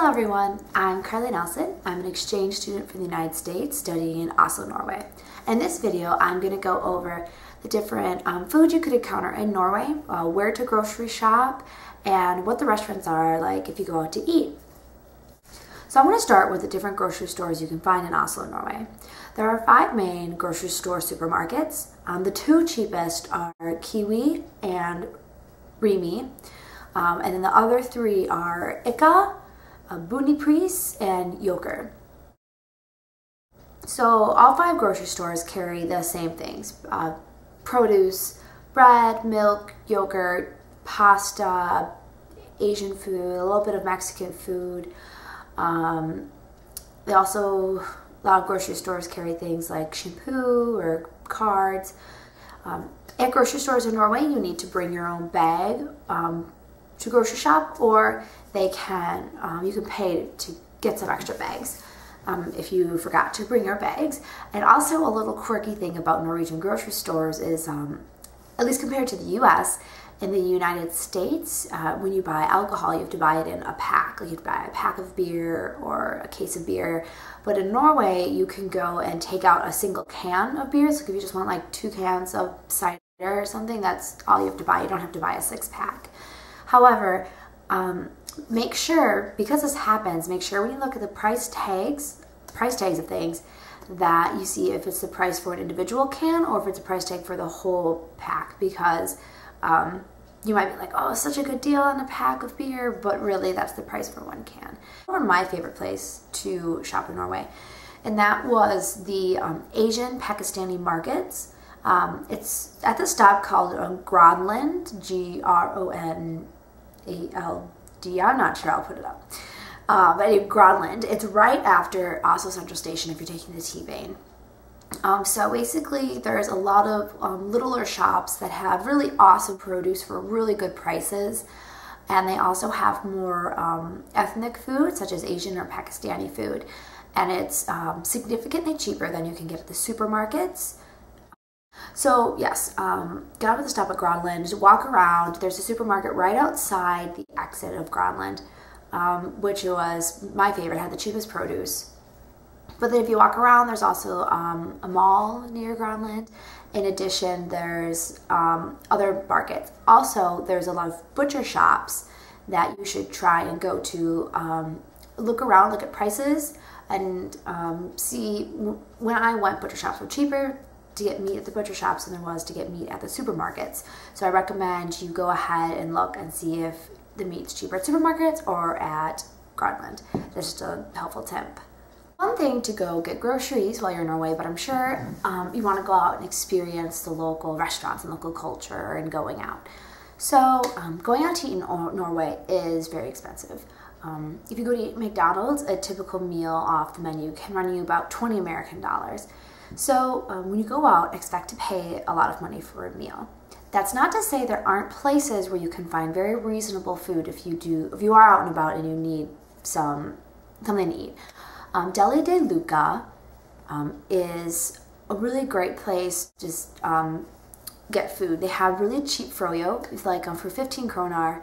Hello everyone, I'm Carly Nelson. I'm an exchange student from the United States studying in Oslo, Norway. In this video, I'm going to go over the different foods you could encounter in Norway, where to grocery shop, and what the restaurants are like if you go out to eat. So I'm going to start with the different grocery stores you can find in Oslo, Norway. There are 5 main grocery store supermarkets. The 2 cheapest are Kiwi and Rimi, and then the other 3 are Ika, Bunipris, and Joker. So all 5 grocery stores carry the same things: produce, bread, milk, yogurt, pasta, Asian food, a little bit of Mexican food. They also, a lot of grocery stores carry things like shampoo or cards. At grocery stores in Norway, you need to bring your own bag to grocery shop, or they can you can pay to get some extra bags if you forgot to bring your bags. And also, a little quirky thing about Norwegian grocery stores is, at least compared to the US, in the United States, when you buy alcohol, you have to buy it in a pack. Like you have to buy a pack of beer or a case of beer. But in Norway, you can go and take out a single can of beer. So if you just want like 2 cans of cider or something, that's all you have to buy. You don't have to buy a 6-pack. However, make sure, because this happens, make sure when you look at the price tags of things, that you see if it's the price for an individual can or if it's a price tag for the whole pack, because you might be like, oh, such a good deal on a pack of beer, but really that's the price for 1 can. One of my favorite place to shop in Norway, and that was the Asian Pakistani markets. It's at the stop called Gronland, Gronald. I'm not sure, I'll put it up. But anyway, Gronland, it's right after Oslo Central Station if you're taking the T-Bane. So basically, there's a lot of littler shops that have really awesome produce for really good prices. And they also have more ethnic food, such as Asian or Pakistani food. And it's significantly cheaper than you can get at the supermarkets. So yes, get out of the stop at Gronland, just walk around. There's a supermarket right outside the exit of Gronland, which was my favorite, had the cheapest produce. But then if you walk around, there's also a mall near Gronland. In addition, there's other markets. Also, there's a lot of butcher shops that you should try and go to. Look around, look at prices, and see. When I went, butcher shops were cheaper to get meat at the butcher shops than there was to get meat at the supermarkets. So I recommend you go ahead and look and see if the meat's cheaper at supermarkets or at Gronland. That's just a helpful tip. One thing to go get groceries while you're in Norway, but I'm sure you want to go out and experience the local restaurants and local culture and going out. So going out to eat in Norway is very expensive. If you go to eat McDonald's, a typical meal off the menu can run you about 20 American dollars. So when you go out, expect to pay a lot of money for a meal. That's not to say there aren't places where you can find very reasonable food if you are out and about and you need something to eat. Deli de Luca is a really great place to just get food. They have really cheap froyo. It's like for 15 kroner,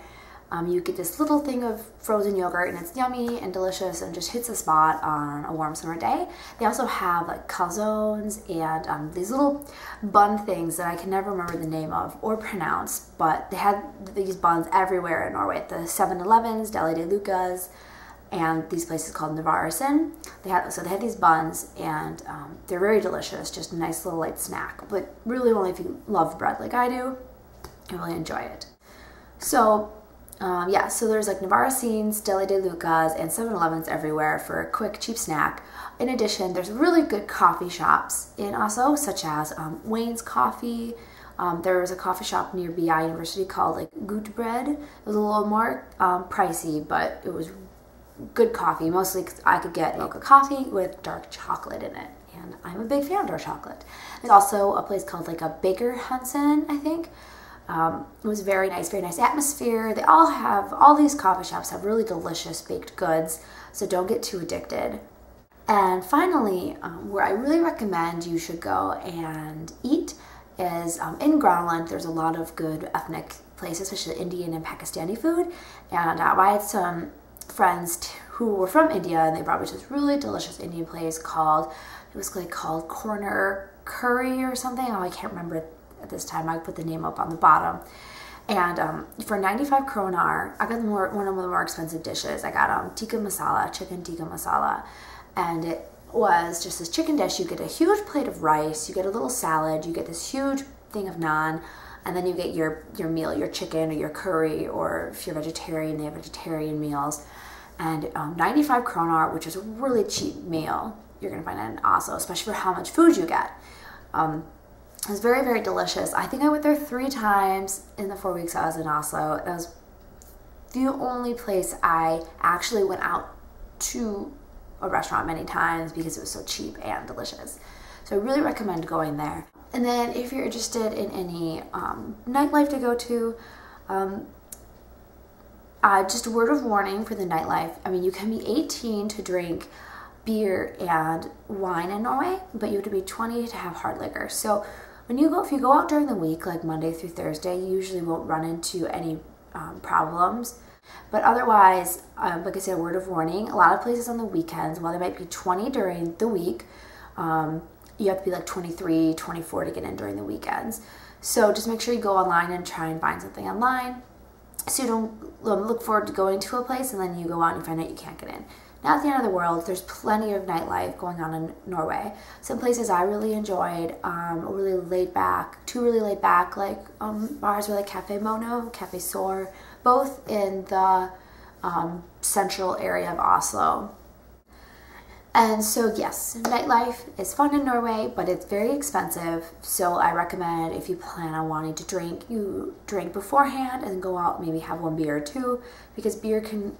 you get this little thing of frozen yogurt, and it's yummy and delicious and just hits the spot on a warm summer day. They also have like calzones and these little bun things that I can never remember the name of or pronounce, but they had these buns everywhere in Norway, at the 7-Elevens, Deli de Lucas, and these places called Navarresen. They had these buns, and they're very delicious, just a nice little light snack, but really only if you love bread like I do, you really enjoy it. So yeah, so there's like Navarresen's, Deli de Lucas, and 7-Elevens everywhere for a quick, cheap snack. In addition, there's really good coffee shops in Oslo, such as Wayne's Coffee. There was a coffee shop near BI University called like Gutbread. It was a little more pricey, but it was good coffee, mostly because I could get mocha coffee with dark chocolate in it, and I'm a big fan of dark chocolate. There's also a place called like a Baker Hansen, I think. It was very nice atmosphere. All these coffee shops have really delicious baked goods, so don't get too addicted. And finally, where I really recommend you should go and eat is in Gronland. There's a lot of good ethnic places, especially Indian and Pakistani food, and I had some friends who were from India, and they brought me to this really delicious Indian place called, it was like called Corner Curry or something. Oh, I can't remember at this time. I put the name up on the bottom. And for 95 kroner, I got one of the more expensive dishes. I got tikka masala, chicken tikka masala, and it was just this chicken dish. You get a huge plate of rice, you get a little salad, you get this huge thing of naan, and then you get your meal, your chicken or your curry, or if you're vegetarian, they have vegetarian meals. And 95 kroner, which is a really cheap meal, you're gonna find it in Oslo, especially for how much food you get. It was very, very delicious. I think I went there 3 times in the 4 weeks I was in Oslo. That was the only place I actually went out to a restaurant many times because it was so cheap and delicious. So I really recommend going there. And then if you're interested in any nightlife to go to, just a word of warning for the nightlife. I mean, you can be 18 to drink beer and wine in Norway, but you have to be 20 to have hard liquor. So if you go out during the week, like Monday through Thursday, you usually won't run into any problems. But otherwise, like I said, a word of warning, a lot of places on the weekends, while they might be 20 during the week, you have to be like 23, 24 to get in during the weekends. So just make sure you go online and try and find something online, so you don't look forward to going to a place and then you go out and you find out you can't get in. Not the end of the world. There's plenty of nightlife going on in Norway. Some places I really enjoyed, really laid back, two really laid back, like bars were like Cafe Mono, Cafe Sor, both in the central area of Oslo. And so yes, nightlife is fun in Norway, but it's very expensive. So I recommend, if you plan on wanting to drink, you drink beforehand and go out, maybe have one beer or two, because beer can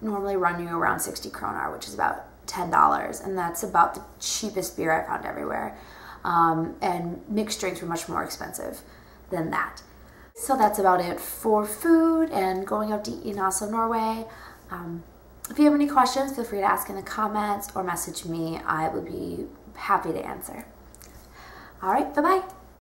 normally run you around 60 kroner, which is about $10, and that's about the cheapest beer I found everywhere. And mixed drinks were much more expensive than that. So that's about it for food and going out to eat in Oslo, Norway. If you have any questions, feel free to ask in the comments or message me. I would be happy to answer. All right, bye-bye.